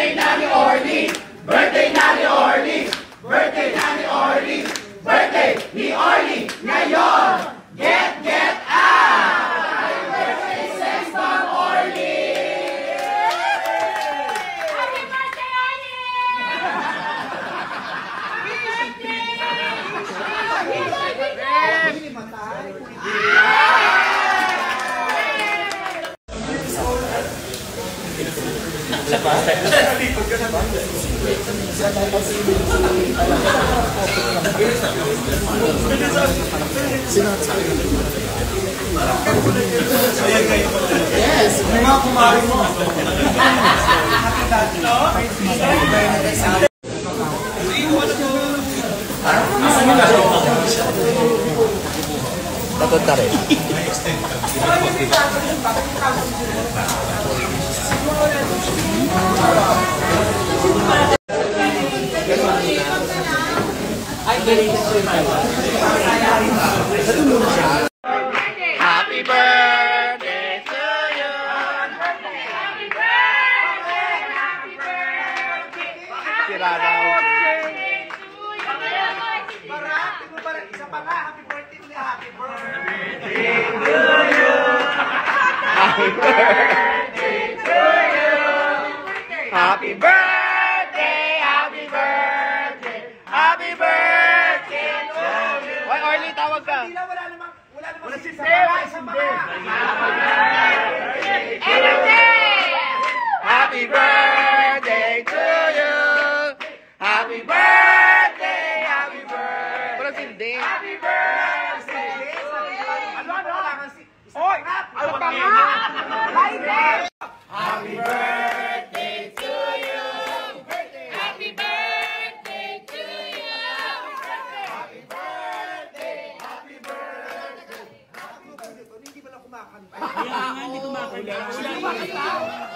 Birthday na ni Orly! Birthday na ni Orly! Birthday na ni Orly! Birthday ni Orly! Ngayon! Get out! Happy birthday, Sex Bomb Orly! Happy birthday, Orly! Happy birthday! Yes, mga kumari mo. Takot na rin. Happy birthday to you. Happy birthday! Happy birthday! Sira daw. Isa pa nga, happy birthday to you, happy birthday. Happy birthday to you. Happy birthday, happy birthday, happy birthday to you. Hoy, Orly, tawag ka. Wala namang sindi, isa pa nga. Happy birthday to you. Happy birthday, happy birthday. Walang sindi. Happy birthday. Hoy! Ano pa nga? Happy birthday to you. Happy birthday to you! Happy birthday, happy birthday. Hindi ba lang kumakanta?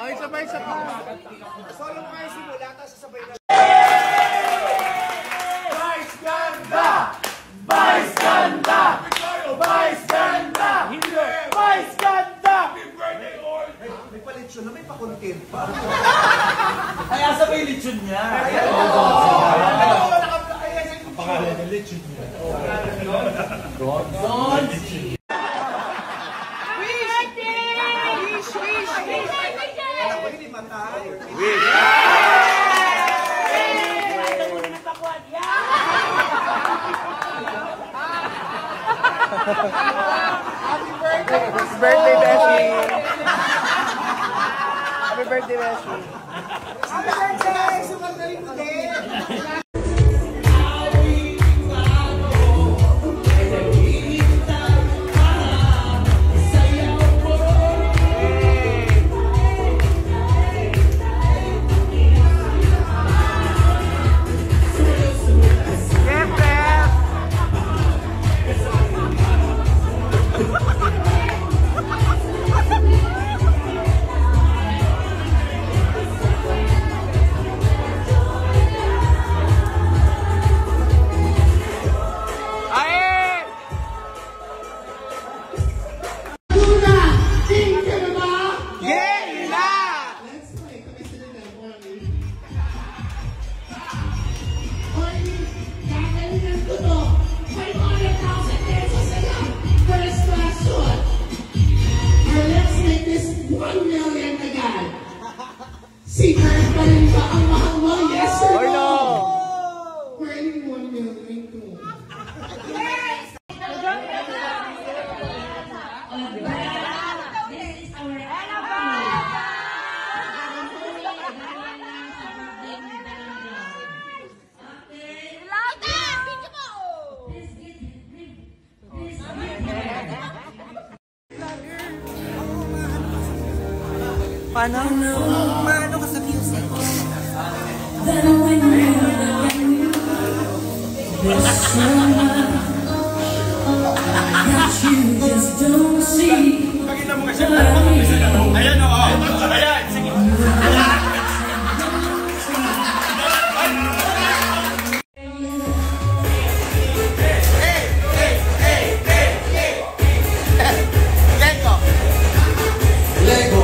Ay, sabay. Solo mo kayo simula, tapos sasabay na. Vice ganda! Vice ganda! Vice ganda! Vice ganda! May palitsyon na, may pa-content pa. Kaya sabay lechon niya. Pangalan ng lechon niya. Hindi matay. Happy birthday, Beshi! Happy birthday, Beshi! Happy birthday! Sukat na rin mo din! Si Kurt pa rin ba ang mahal mo? Yes or no? Pwede 1 million ko. Paano ka sa music? Pakita mo kasi ayan o. Ayan, sige. Lego!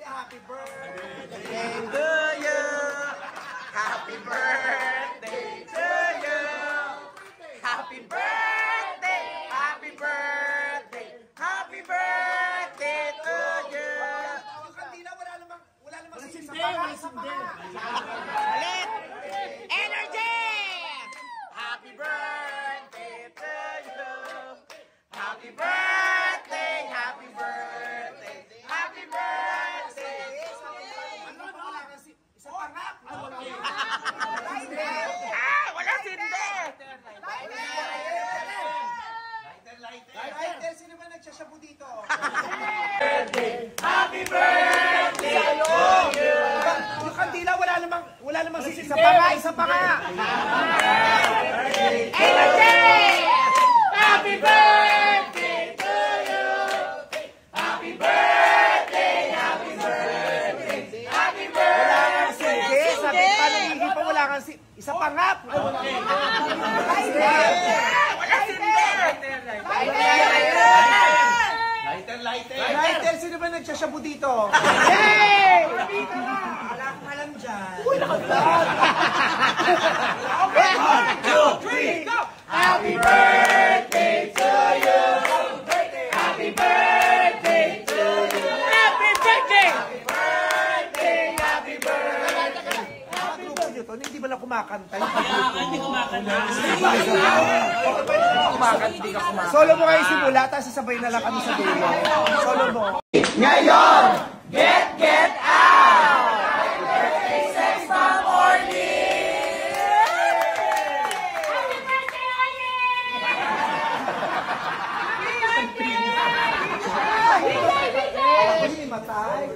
happy birthday to you. Happy birthday to you. Happy birthday, happy birthday, happy birthday to you. Yung kantina, wala namang sa panga. Ulit! Energy! Happy birthday to you. Happy birthday, happy birthday, happy birthday. Isa pa nga. Wala sindi! Lighter, sino ba nagsashabu dito? Happy birthday to you! Yung kandila, wala namang isa pa nga. Energy! Happy birthday to you! Happy birthday, happy birthday, happy birthday! Sige, sabi pa nangihi pa, wala kang isa pa nga. Wala sindi! Lighter, sino ba nagsashabu dito? Hey! Wala akong alam dyan. One, two, three, go! Happy birthday to you! Happy birthday to you! Happy birthday! Happy birthday! Happy birthday! Ito, hindi ba lang kumakanta? Hindi kumakanta. Solo mo kayo simula, tapos sasabay na lang kami sa dulo. Solo mo. Ngayon, get out! Happy birthday, Sex Bomb Orly! Happy birthday, Oli! Hindi, matay.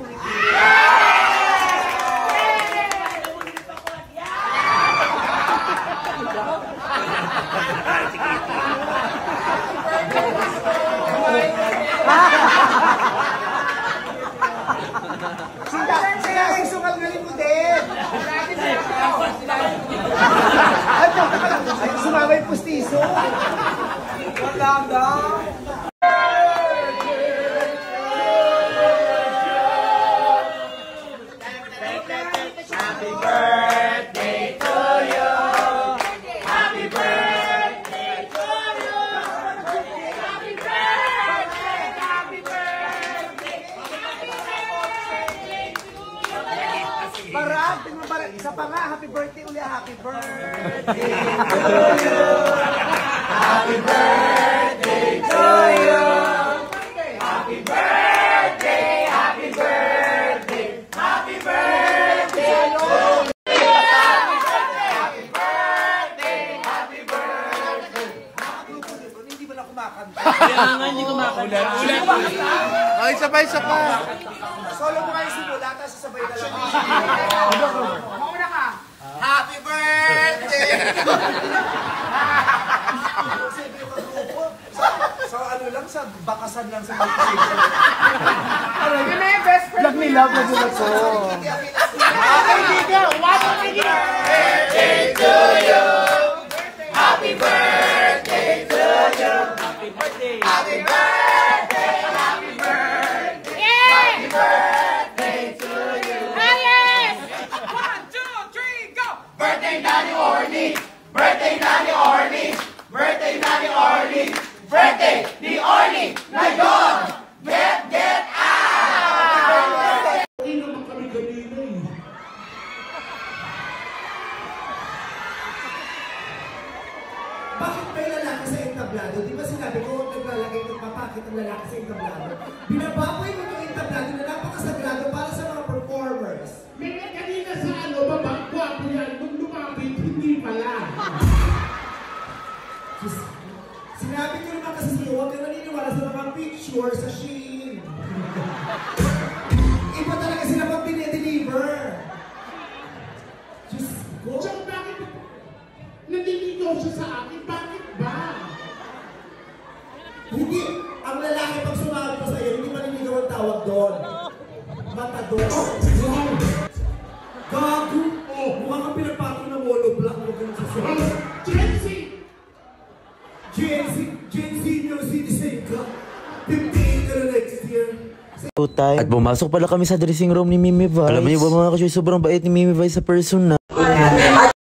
Siya, isugal galing mo din. Ay, sumama yung pustiso. Wala na. Happy birthday to you! Happy birthday to you! Happy birthday! Happy birthday! Parang, tingnan parang, isa pa nga, happy birthday uli, happy birthday to you. Happy birthday to you! Happy birthday! Happy birthday! Happy birthday to you! Happy birthday! Happy birthday! Hindi ba lang kumakanta? Kaya nga hindi kumakanta. Ay, isa pa. Solo mo kayo simula, tapos sasabay na lang. Mauna ka. Happy birthday! So ano lang, sa bakasan lang sa mag-isip. Ano, yun na yung best friend. Lag ni love na sila ko. Kaibigan, Birthday to you! Happy birthday to you! Happy birthday. Happy birthday! Happy birthday! Happy birthday to you! Ah, yes! 1, 2, 3, go! Birthday na ni Orly! Birthday na ni Orly! Birthday na ni Orly! Birthday ni Orly! Ngayon! Get out! Hindi naman kami kanina eh. Bakit may lalaki sa entablado? Di ba sinabi ko huwag naglalagay ng papakit ang lalaki sa entablado? Binababoy mo itong entablado na napakasagrado para sa mga performers. May kanina sa babagwapo yan. Nung lumapit, hindi pala. Sinabi ko naman kasi sa'yo, huwag ka naniniwala sa mga picture sa Shein. Iba talaga sila pag dinideliver. Diyos ko. Tsaka bakit naniligaw siya sa akin? Bakit ba? Hindi. Ang lalaki pag sumali pa sa'yo, hindi maniligaw ang tawag doon. Matador. Wow! Gago! Oh, mukha kang pinagpatong ng wall of black. Huwag ka nang sasabi. Gen Z, senior citizen ka. 58 ka na next year. At bumasok pala kami sa dressing room ni Mimi Vice. Alam niyo ba mga kasyoy, sobrang bait ni Mimi Vice sa person na.